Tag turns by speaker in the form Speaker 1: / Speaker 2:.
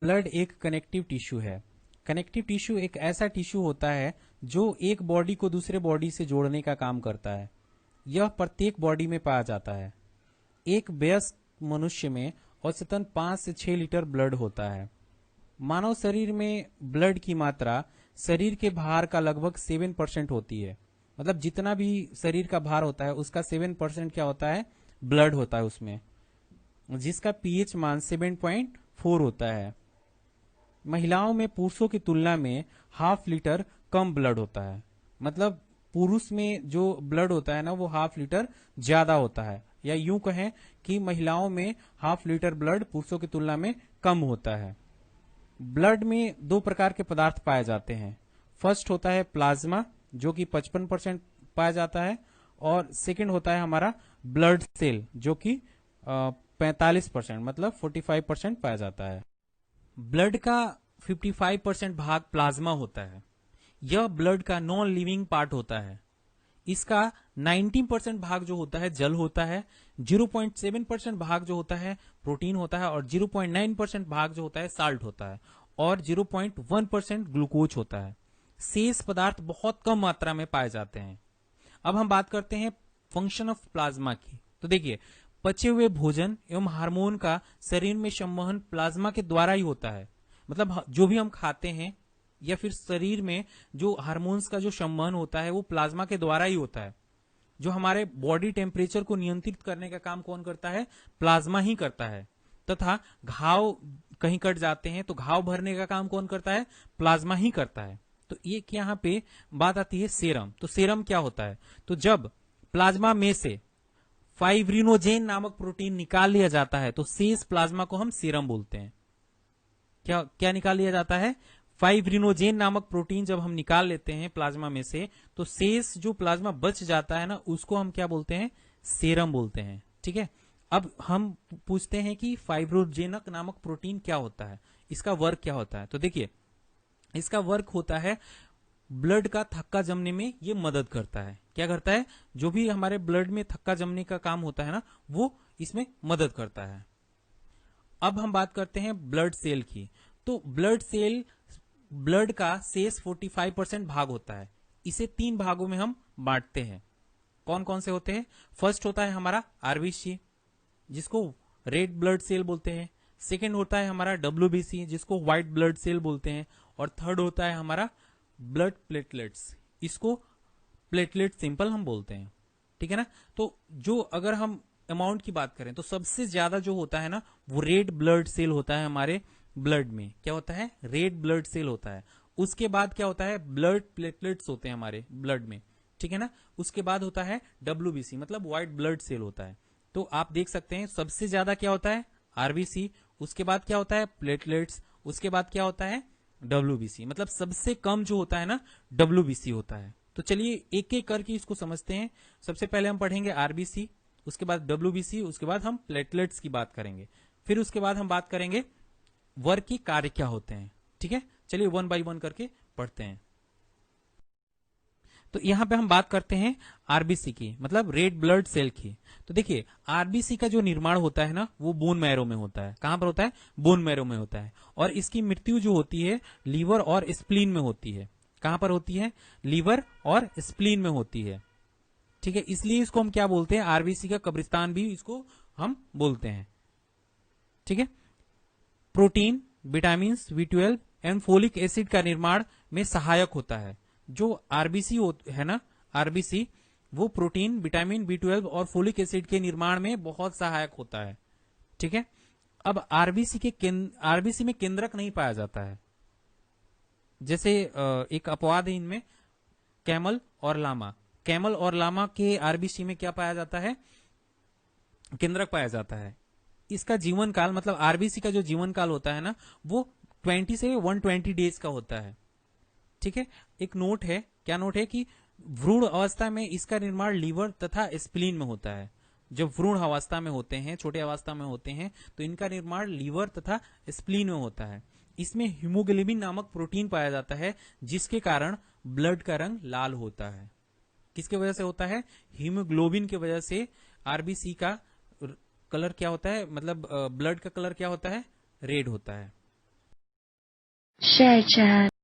Speaker 1: Blood एक connective tissue है। Connective tissue एक ऐसा टिश्यू होता है जो एक बॉडी को दूसरे बॉडी से जोड़ने का काम करता है। यह प्रत्येक बॉडी में पाया जाता है। एक वयस्क मनुष्य में औसतन 5 से 6 लीटर ब्लड होता है। मानव शरीर में ब्लड की मात्रा शरीर के भार का लगभग 7% होती है। मतलब जितना भी शरीर का भार होता है उसका 7% क्या होता है, ब्लड होता है उसमें, जिसका पीएच मान 7.4 होता है। महिलाओं में पुरुषों की तुलना में हाफ लीटर कम ब्लड होता है। मतलब पुरुष में जो ब्लड होता है ना वो हाफ लीटर ज्यादा होता है, या यूं कहें कि महिलाओं में हाफ लीटर ब्लड पुरुषों की तुलना में कम होता है। ब्लड में दो प्रकार के पदार्थ पाए जाते हैं। फर्स्ट होता है प्लाज्मा, जो कि 55% पाया जाता है, और सेकंड होता है हमारा ब्लड सेल, जो कि 45% मतलब 45% पाया जाता है। ब्लड का 55% भाग प्लाज्मा होता है। यह ब्लड का नॉन लिविंग पार्ट होता है। इसका 19% भाग जो होता है जल होता है, 0.7% भाग जो होता है प्रोटीन होता है, और 0.9% भाग जो होता है साल्ट होता है, और 0.1% ग्लूकोज होता है। शेष पदार्थ बहुत कम मात्रा में पाए जाते हैं। अब हम बात करते हैं फंक्शन ऑफ प्लाज्मा की। तो देखिए, पचे हुए भोजन एवं हार्मोन का शरीर में संवहन प्लाज्मा के द्वारा ही होता है। मतलब जो भी हम खाते हैं या फिर शरीर में जो हार्मोन्स का जो संवहन होता है वो प्लाज्मा के द्वारा ही होता है। जो हमारे बॉडी टेम्परेचर को नियंत्रित करने का काम कौन करता है, प्लाज्मा ही करता है। तथा घाव कहीं कट जाते हैं तो घाव भरने का काम कौन करता है, प्लाज्मा ही करता है। तो एक यहाँ पे बात आती है सेरम। तो सेरम क्या होता है, तो जब प्लाज्मा में से फाइब्रिनोजेन नामक प्रोटीन निकाल लिया जाता है तो शेष प्लाज्मा को हम सीरम बोलते हैं। क्या क्या निकाल लिया जाता है, फाइब्रिनोजेन नामक प्रोटीन जब हम निकाल लेते हैं प्लाज्मा में से तो शेष जो प्लाज्मा बच जाता है ना उसको हम क्या बोलते हैं, सेरम बोलते हैं। ठीक है। अब हम पूछते हैं कि फाइब्रोजेनक नामक प्रोटीन क्या होता है, इसका वर्क क्या होता है। तो देखिए, इसका वर्क होता है ब्लड का थक्का जमने में ये मदद करता है। क्या करता है, जो भी हमारे ब्लड में थक्का जमने का काम होता है ना वो इसमें मदद करता है। अब हम बात करते हैं ब्लड सेल की। तो ब्लड सेल ब्लड का शेष 45% भाग होता है। इसे 3 भागों में हम बांटते हैं। कौन कौन से होते हैं, फर्स्ट होता है हमारा आरबीसी, जिसको रेड ब्लड सेल बोलते हैं। सेकेंड होता है हमारा डब्ल्यूबीसी, जिसको व्हाइट ब्लड सेल बोलते हैं। और थर्ड होता है हमारा ब्लड प्लेटलेट्स, इसको प्लेटलेट सिंपल हम बोलते हैं। ठीक है ना। तो जो अगर हम अमाउंट की बात करें तो सबसे ज्यादा जो होता है ना वो रेड ब्लड सेल होता है हमारे ब्लड में। क्या होता है, रेड ब्लड सेल होता है। उसके बाद क्या होता है, ब्लड प्लेटलेट्स होते हैं हमारे ब्लड में। ठीक है ना। उसके बाद होता है डब्ल्यूबीसी, मतलब व्हाइट ब्लड सेल होता है। तो आप देख सकते हैं सबसे ज्यादा क्या होता है, आरबीसी। उसके बाद क्या होता है, प्लेटलेट्स। उसके बाद क्या होता है, डब्ल्यूबीसी। मतलब सबसे कम जो होता है ना डब्ल्यूबीसी होता है। तो चलिए एक एक करके इसको समझते हैं। सबसे पहले हम पढ़ेंगे आरबीसी, उसके बाद डब्ल्यूबीसी, उसके बाद हम प्लेटलेट्स की बात करेंगे, फिर उसके बाद हम बात करेंगे वर्क के कार्य क्या होते हैं। ठीक है, चलिए वन बाय वन करके पढ़ते हैं। तो यहां पे हम बात करते हैं आरबीसी की, मतलब रेड ब्लड सेल की। तो देखिए, आरबीसी का जो निर्माण होता है ना वो बोन मैरो में होता है। कहां पर होता है, बोन मैरो में होता है। और इसकी मृत्यु जो होती है लीवर और स्प्लीन में होती है। कहां पर होती है, लीवर और स्प्लीन में होती है। ठीक है, इसलिए इसको हम क्या बोलते हैं, आरबीसी का कब्रिस्तान भी इसको हम बोलते हैं। ठीक है। Protein, vitamin B12 and folic acid का निर्माण में सहायक होता है। जो आरबीसी है ना, आरबीसी वो प्रोटीन, विटामिन B12 और फोलिक एसिड के निर्माण में बहुत सहायक होता है। ठीक है। अब आरबीसी में केंद्रक नहीं पाया जाता है। जैसे एक अपवाद है इनमें, कैमल और लामा। कैमल और लामा के आरबीसी में क्या पाया जाता है, केंद्रक पाया जाता है। इसका जीवन काल, मतलब आरबीसी का जो जीवन काल होता है ना वो 20 से 120 डेज का होता है। ठीक है। एक नोट है, क्या नोट है कि भ्रूण अवस्था में इसका निर्माण लीवर तथा स्प्लीन में होता है। जब भ्रूण अवस्था में होते हैं, छोटे अवस्था में होते हैं, तो इनका निर्माण लीवर तथा स्प्लीन में होता है। इसमें हीमोग्लोबिन नामक प्रोटीन पाया जाता है, जिसके कारण ब्लड का रंग लाल होता है। किसके वजह से होता है, हीमोग्लोबिन की वजह से आरबीसी का कलर क्या होता है, मतलब ब्लड का कलर क्या होता है, रेड होता है।
Speaker 2: Share chat.